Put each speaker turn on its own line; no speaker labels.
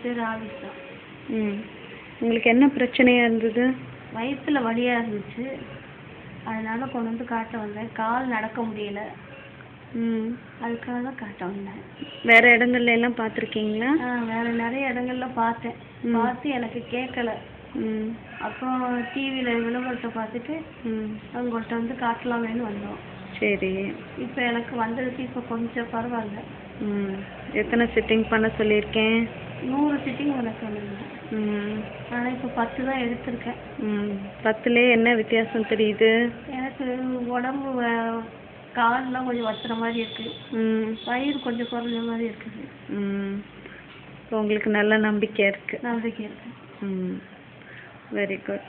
பேர் ஆலிஸ் தான்.
ம். உங்களுக்கு என்ன பிரச்சனையா இருந்தது?
வயிற்றுல வலியாக இருந்துச்சு, அதனால கொண்டு வந்து காட்ட வந்தேன். கால் நடக்க முடியல,
ம்.
அதுக்காக தான் காட்ட வந்தேன்.
வேற இடங்கள்ல எல்லாம் பார்த்துருக்கீங்களா?
வேறு நிறைய இடங்கள்ல பார்த்தேன். பார்த்து எனக்கு கேட்கல.
ம்.
அப்புறம் டிவியில் விளம்பரத்தை பார்த்துட்டு அவங்கள்ட்ட வந்து காட்டலாமேன்னு வந்தோம்.
சரி.
இப்போ எனக்கு வந்ததுக்கு இப்போ கொஞ்சம் பரவாயில்ல.
ம். எத்தனை சிட்டிங் பண்ண சொல்லியிருக்கேன்?
100 சிட்டிங் பண்ண சொல்லியிருந்தேன். ஆனால் இப்போ 10 தான் எடுத்திருக்கேன்.
10லேயே என்ன வித்தியாசம் தெரியுது?
எனக்கு உடம்பு கால்லாம் கொஞ்சம் வச்சுற மாதிரி இருக்கு, வயிறு கொஞ்சம் குறைஞ்ச மாதிரி இருக்குது.
உங்களுக்கு நல்ல நம்பிக்கை இருக்கு.
நம்பிக்கை இருக்கு.
Very good.